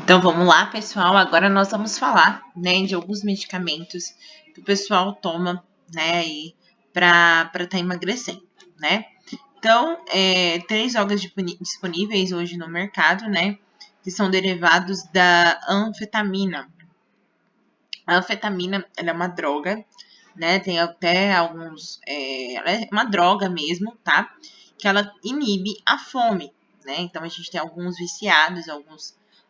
Então vamos lá, pessoal. Agora nós vamos falar, né, de alguns medicamentos que o pessoal toma, né, aí para estar emagrecendo, né? Então, 3 drogas disponíveis hoje no mercado, né, que são derivados da anfetamina. A anfetamina, ela é uma droga, né? Tem até alguns, ela é uma droga mesmo, tá? Que ela inibe a fome, né? Então a gente tem alguns viciados,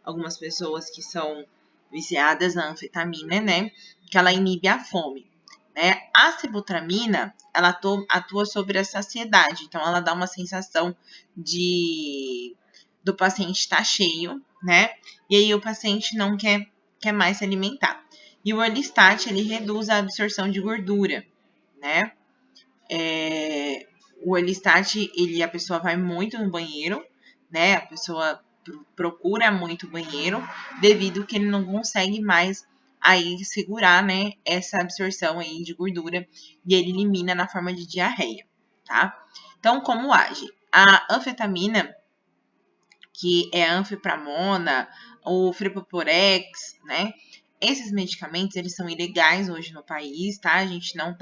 algumas pessoas que são viciadas na anfetamina, né? Que ela inibe a fome, né? A sibutramina, ela atua sobre a saciedade, então ela dá uma sensação de do paciente estar cheio, né? E aí o paciente não quer mais se alimentar. E o Orlistat, ele reduz a absorção de gordura, né? O Orlistat, a pessoa vai muito no banheiro, né? A pessoa procura muito banheiro, devido que ele não consegue mais aí segurar, né, essa absorção aí de gordura e ele elimina na forma de diarreia, tá? Então, como age? A anfetamina, que é a anfipramona, o fripoporex, né? Esses medicamentos, eles são ilegais hoje no país, tá? A gente não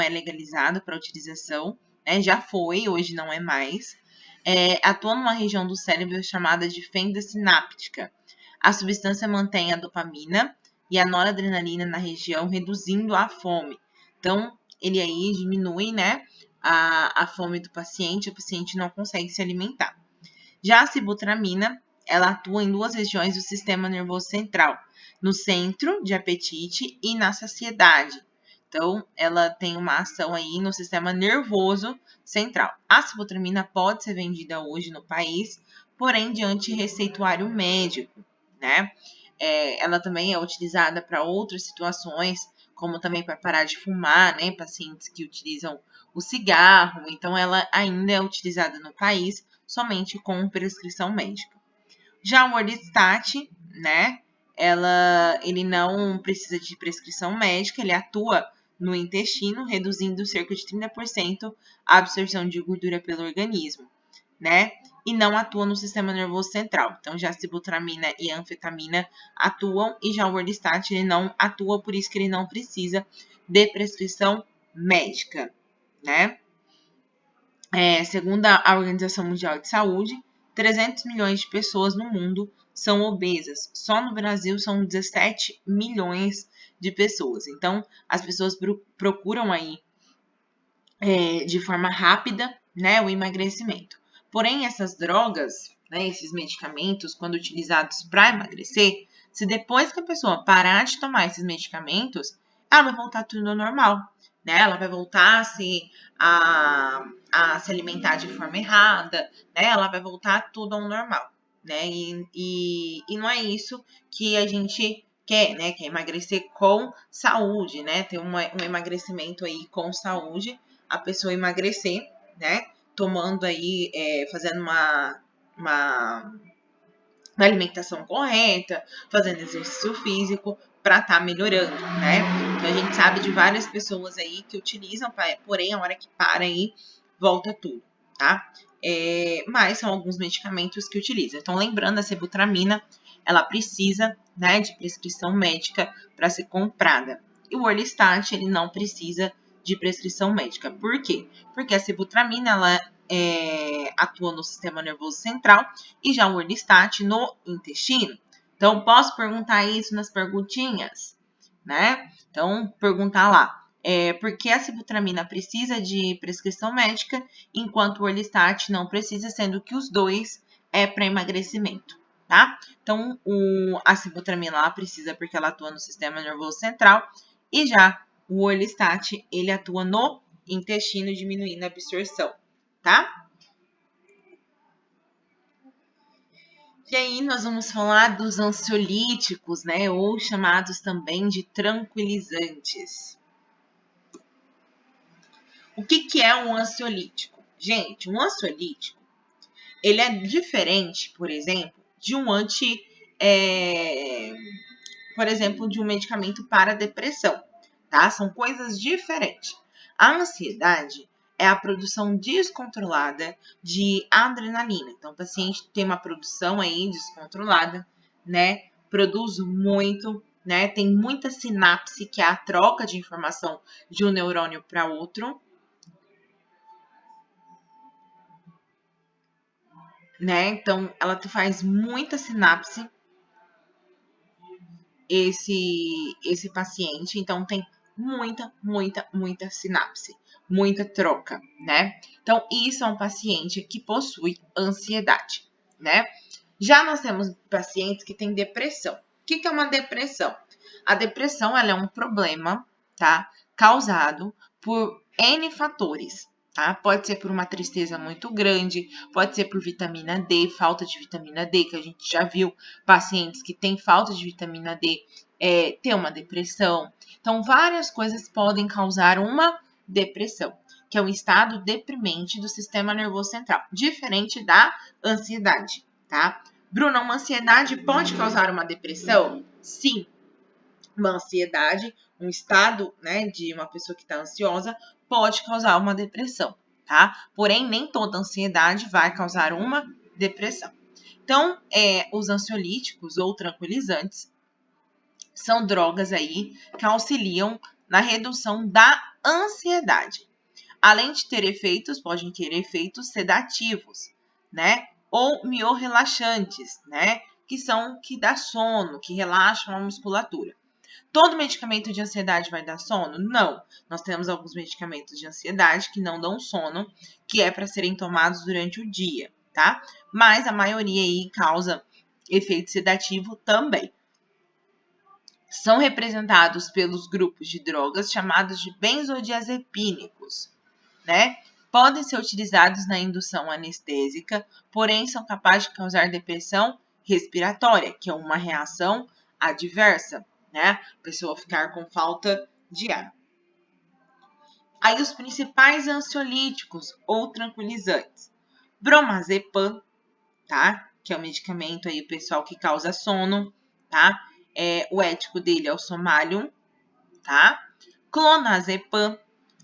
é legalizado para utilização, né? Já foi, hoje não é mais. Atua numa região do cérebro chamada de fenda sináptica. A substância mantém a dopamina e a noradrenalina na região, reduzindo a fome. Então, ele aí diminui, né, a fome do paciente, o paciente não consegue se alimentar. Já a sibutramina, ela atua em 2 regiões do sistema nervoso central, no centro de apetite e na saciedade. Então, ela tem uma ação aí no sistema nervoso central. A sibutramina pode ser vendida hoje no país, porém de antirreceituário médico, né? Ela também é utilizada para outras situações, como também para parar de fumar, né? Pacientes que utilizam o cigarro. Então, ela ainda é utilizada no país somente com prescrição médica. Já o Orlistat, né? Ele não precisa de prescrição médica, ele atua no intestino, reduzindo cerca de 30% a absorção de gordura pelo organismo, né? E não atua no sistema nervoso central. Então, já a sibutramina e a anfetamina atuam, e já o Orlistat, ele não atua, por isso que ele não precisa de prescrição médica, né? Segundo a Organização Mundial de Saúde, 300 milhões de pessoas no mundo são obesas. Só no Brasil são 17 milhões de pessoas. Então, as pessoas procuram aí de forma rápida, né, o emagrecimento. Porém, essas drogas, né, esses medicamentos, quando utilizados para emagrecer, se depois que a pessoa parar de tomar esses medicamentos, ela vai voltar tudo ao normal, né? Ela vai voltar a se alimentar de forma errada, né? Ela vai voltar tudo ao normal, né? E não é isso que a gente quer, né? Quer emagrecer com saúde, né? Ter um emagrecimento aí com saúde, a pessoa emagrecer, né? Tomando aí, fazendo uma alimentação correta, fazendo exercício físico para estar melhorando, né? Então a gente sabe de várias pessoas aí que utilizam, porém a hora que para aí, volta tudo, tá? Mas são alguns medicamentos que utilizam. Então lembrando, a sibutramina, ela precisa, né, de prescrição médica para ser comprada. E o Orlistat, ele não precisa de prescrição médica. Por quê? Porque a sibutramina, ela atua no sistema nervoso central e já o Orlistat no intestino. Então, posso perguntar isso nas perguntinhas, né? Então, perguntar lá. Por que a sibutramina precisa de prescrição médica, enquanto o Orlistat não precisa, sendo que os dois é para emagrecimento, tá? Então, a sibutramina ela precisa porque ela atua no sistema nervoso central e já o Orlistat, ele atua no intestino, diminuindo a absorção, tá? E aí nós vamos falar dos ansiolíticos, né, ou chamados também de tranquilizantes. O que é um ansiolítico? Gente, um ansiolítico, ele é diferente, por exemplo, de por exemplo, de um medicamento para depressão, tá? São coisas diferentes. A ansiedade, é a produção descontrolada de adrenalina. Então, o paciente tem uma produção aí descontrolada, né? Produz muito, né? Tem muita sinapse, que é a troca de informação de um neurônio para outro, né? Então, ela faz muita sinapse, esse paciente, então tem muita sinapse, muita troca, né? Então, isso é um paciente que possui ansiedade, né? Já nós temos pacientes que têm depressão. O que é uma depressão? A depressão, ela é um problema, tá? Causado por N fatores, tá? Pode ser por uma tristeza muito grande, pode ser por vitamina D, falta de vitamina D, que a gente já viu pacientes que têm falta de vitamina D ter uma depressão. Então, várias coisas podem causar uma depressão, que é um estado deprimente do sistema nervoso central, diferente da ansiedade, tá? Bruna, uma ansiedade pode causar uma depressão? Sim. Uma ansiedade, um estado, né, de uma pessoa que está ansiosa, pode causar uma depressão, tá? Porém, nem toda ansiedade vai causar uma depressão. Então, os ansiolíticos ou tranquilizantes são drogas aí que auxiliam na redução da ansiedade. Além de ter efeitos, podem ter efeitos sedativos, né? Ou miorrelaxantes, né? Que dá sono, que relaxam a musculatura. Todo medicamento de ansiedade vai dar sono? Não. Nós temos alguns medicamentos de ansiedade que não dão sono, que é para serem tomados durante o dia, tá? Mas a maioria aí causa efeito sedativo também. São representados pelos grupos de drogas chamados de benzodiazepínicos, né? Podem ser utilizados na indução anestésica, porém são capazes de causar depressão respiratória, que é uma reação adversa, né? A pessoa ficar com falta de ar. Aí os principais ansiolíticos ou tranquilizantes. Bromazepam, tá? Que é o medicamento aí, pessoal, que causa sono, tá? O ético dele é o Somalium, tá? Clonazepam,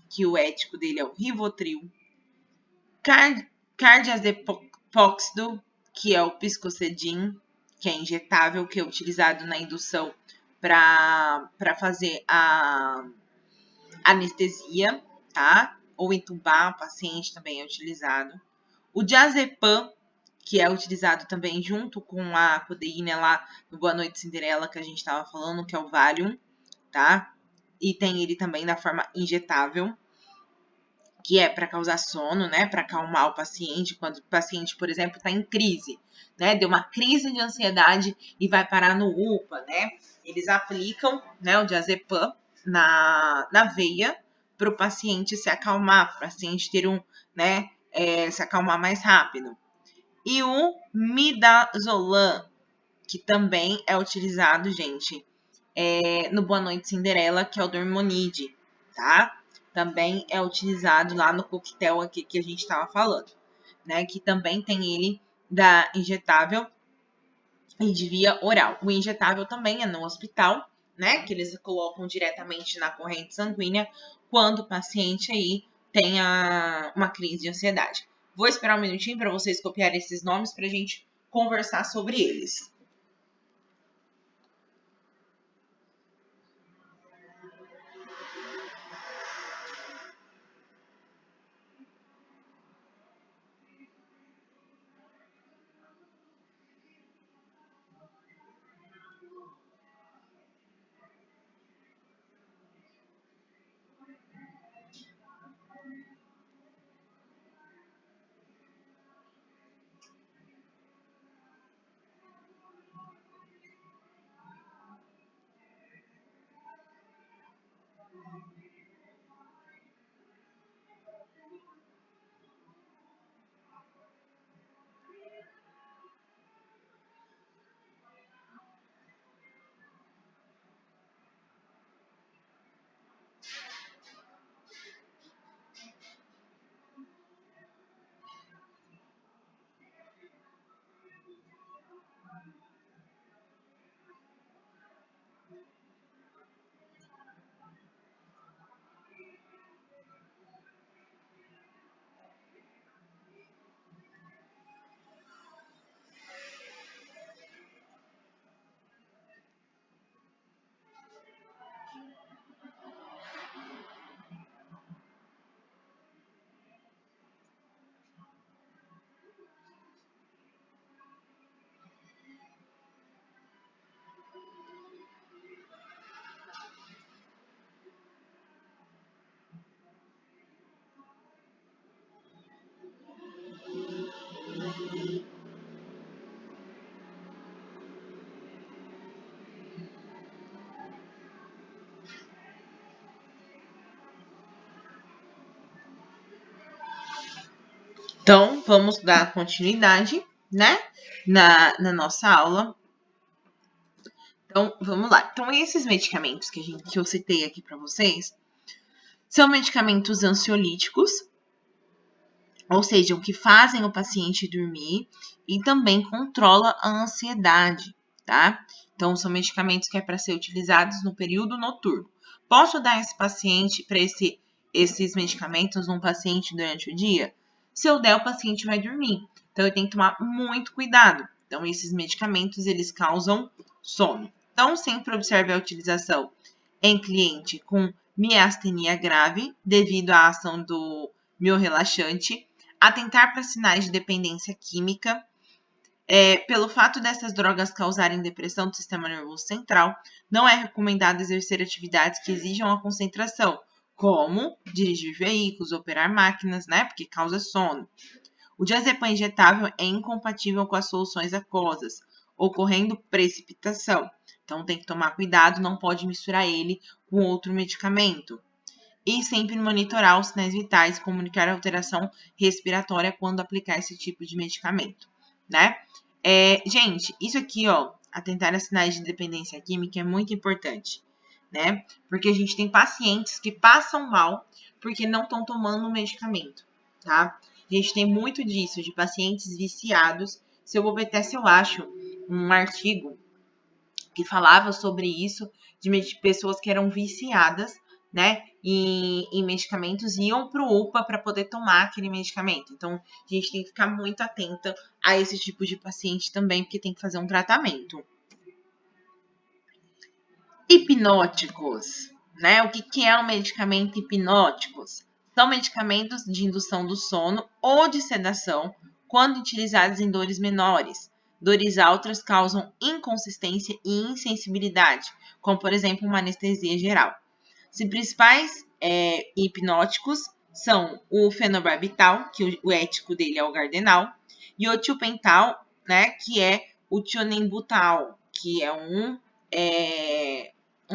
que o ético dele é o Rivotril. Cardizepóxido, que é o Piscocedin, que é injetável, que é utilizado na indução para fazer a anestesia, tá? Ou entubar o paciente também é utilizado. O diazepam, que é utilizado também junto com a codeína lá no Boa Noite Cinderela, que a gente estava falando, que é o Valium, tá? E tem ele também na forma injetável, que é para causar sono, né? Para acalmar o paciente, quando o paciente, por exemplo, está em crise, né? Deu uma crise de ansiedade e vai parar no UPA, né? Eles aplicam, né, o diazepam na veia para o paciente se acalmar, para o paciente ter né, se acalmar mais rápido. E o midazolam, que também é utilizado, gente, no Boa Noite Cinderela, que é o Dormonide, tá? Também é utilizado lá no coquetel aqui que a gente estava falando, né? Que também tem ele da injetável e de via oral. O injetável também é no hospital, né? Que eles colocam diretamente na corrente sanguínea quando o paciente aí tenha uma crise de ansiedade. Vou esperar um minutinho para vocês copiarem esses nomes para a gente conversar sobre eles. Então, vamos dar continuidade, né, na nossa aula. Então, vamos lá. Então, esses medicamentos que eu citei aqui para vocês são medicamentos ansiolíticos, ou seja, o que fazem o paciente dormir e também controla a ansiedade, tá? Então, são medicamentos que é para ser utilizados no período noturno. Posso dar esse paciente para esses medicamentos num paciente durante o dia? Se eu der, o paciente vai dormir. Então, eu tenho que tomar muito cuidado. Então, esses medicamentos, eles causam sono. Então, sempre observe a utilização em cliente com miastenia grave, devido à ação do miorrelaxante, atentar para sinais de dependência química, pelo fato dessas drogas causarem depressão do sistema nervoso central, não é recomendado exercer atividades que exijam a concentração, como dirigir veículos, operar máquinas, né, porque causa sono. O diazepam injetável é incompatível com as soluções aquosas, ocorrendo precipitação. Então tem que tomar cuidado, não pode misturar ele com outro medicamento. E sempre monitorar os sinais vitais e comunicar a alteração respiratória quando aplicar esse tipo de medicamento, né? Gente, isso aqui, ó, atentar a sinais de dependência química é muito importante, né? Porque a gente tem pacientes que passam mal porque não estão tomando o medicamento, tá? A gente tem muito disso, de pacientes viciados. Se eu vou ver até se eu acho um artigo que falava sobre isso, de pessoas que eram viciadas, né, em medicamentos, iam para o UPA para poder tomar aquele medicamento. Então, a gente tem que ficar muito atenta a esse tipo de paciente também, porque tem que fazer um tratamento. Hipnóticos, né? O que é um medicamento hipnóticos? São medicamentos de indução do sono ou de sedação quando utilizados em dores menores. Dores altas causam inconsistência e insensibilidade, como por exemplo uma anestesia geral. Os principais hipnóticos são o fenobarbital, que o ético dele é o Gardenal, e o tiopental, né, que é o tionembutal, que é um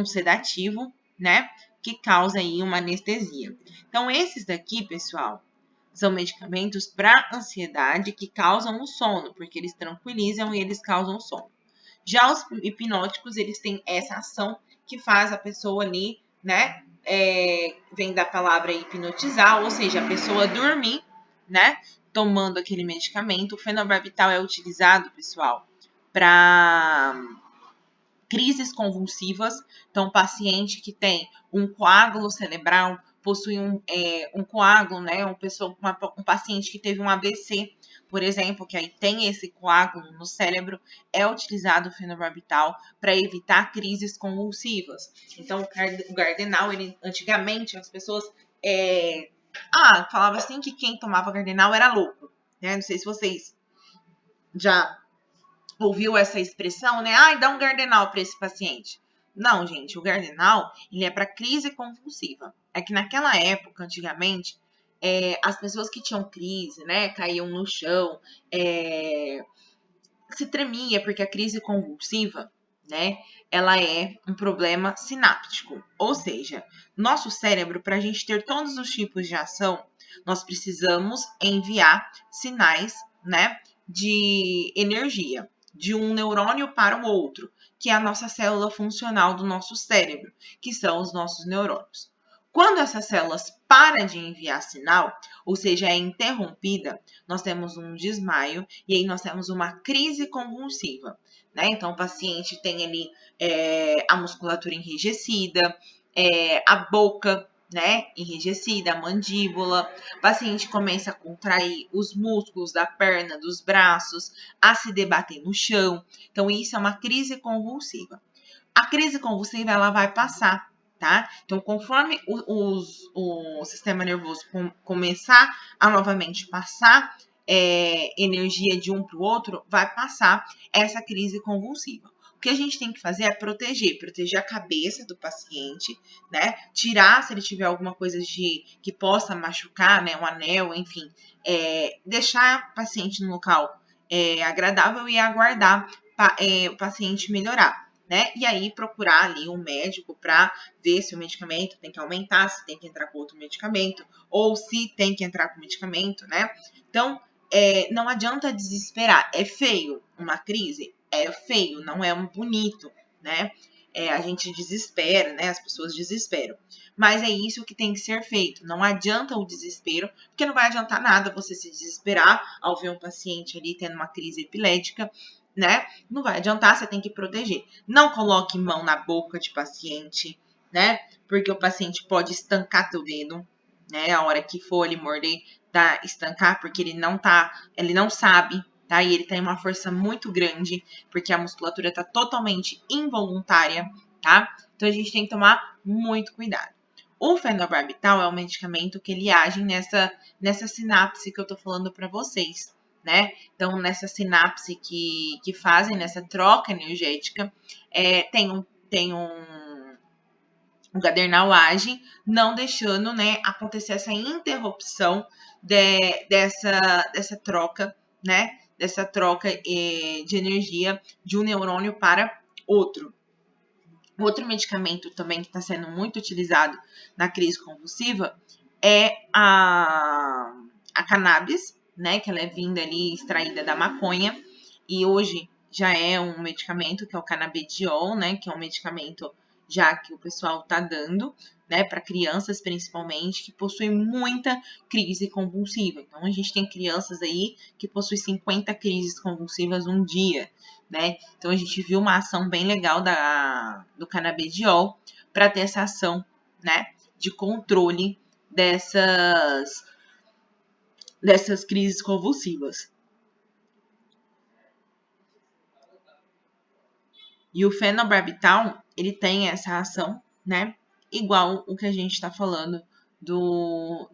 sedativo, né, que causa aí uma anestesia. Então, esses daqui, pessoal, são medicamentos para ansiedade que causam o sono, porque eles tranquilizam e eles causam sono. Já os hipnóticos, eles têm essa ação que faz a pessoa ali, né, vem da palavra hipnotizar, ou seja, a pessoa dormir, né, tomando aquele medicamento. O fenobarbital é utilizado, pessoal, para crises convulsivas. Então, paciente que tem um coágulo cerebral, possui um coágulo, né? Um paciente que teve um AVC, por exemplo, que aí tem esse coágulo no cérebro, é utilizado o fenobarbital para evitar crises convulsivas. Então, o Gardenal, antigamente, as pessoas falavam assim que quem tomava Gardenal era louco, né? Não sei se vocês já ouviu essa expressão, né? Ai, dá um Gardenal para esse paciente. Não, gente, o Gardenal, ele é para crise convulsiva. É que naquela época, antigamente, as pessoas que tinham crise, né, caíam no chão, se tremia, porque a crise convulsiva, né, ela é um problema sináptico. Ou seja, nosso cérebro, para a gente ter todos os tipos de ação, nós precisamos enviar sinais, né, de energia de um neurônio para o outro, que é a nossa célula funcional do nosso cérebro, que são os nossos neurônios. Quando essas células param de enviar sinal, ou seja, é interrompida, nós temos um desmaio e aí nós temos uma crise convulsiva, né? Então, o paciente tem ali a musculatura enrijecida, a boca, né, enrijecida, a mandíbula, o paciente começa a contrair os músculos da perna, dos braços, a se debater no chão. Então, isso é uma crise convulsiva. A crise convulsiva, ela vai passar, tá? Então, conforme o sistema nervoso começar a novamente passar energia de um para o outro, vai passar essa crise convulsiva. O que a gente tem que fazer é proteger a cabeça do paciente, né? Tirar se ele tiver alguma coisa que possa machucar, né? Um anel, enfim. Deixar o paciente no local agradável e aguardar o paciente melhorar. né? E aí procurar ali um médico para ver se o medicamento tem que aumentar, se tem que entrar com outro medicamento, ou se tem que entrar com medicamento, né? Então, não adianta desesperar. É feio uma crise? É feio, não é um bonito, né? A gente desespera, né? As pessoas desesperam. Mas é isso que tem que ser feito. Não adianta o desespero, porque não vai adiantar nada você se desesperar ao ver um paciente ali tendo uma crise epilética, né? Não vai adiantar, você tem que proteger. Não coloque mão na boca de paciente, né? Porque o paciente pode estancar teu dedo, né? A hora que for ele morder, tá? Estancar, porque ele não sabe, tá? E ele tem uma força muito grande, porque a musculatura tá totalmente involuntária, tá? Então a gente tem que tomar muito cuidado. O fenobarbital é um medicamento que ele age nessa sinapse que eu tô falando para vocês, né? Então, nessa sinapse que fazem, nessa troca energética, o gadernal age, não deixando, né, acontecer essa interrupção dessa troca, né? Dessa troca de energia de um neurônio para outro. Outro medicamento também que está sendo muito utilizado na crise convulsiva é a cannabis, né? Que ela é vinda ali extraída da maconha. E hoje já é um medicamento que é o canabidiol, né? Que é um medicamento já que o pessoal está dando, né? Para crianças principalmente que possuem muita crise convulsiva. Então a gente tem crianças aí que possuem 50 crises convulsivas um dia, né? Então a gente viu uma ação bem legal do canabidiol para ter essa ação, né, de controle dessas crises convulsivas. E o fenobarbital, ele tem essa ação, né, igual o que a gente está falando do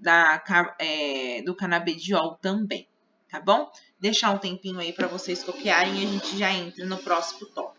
canabidiol também, tá bom? Deixar um tempinho aí para vocês copiarem e a gente já entra no próximo tópico.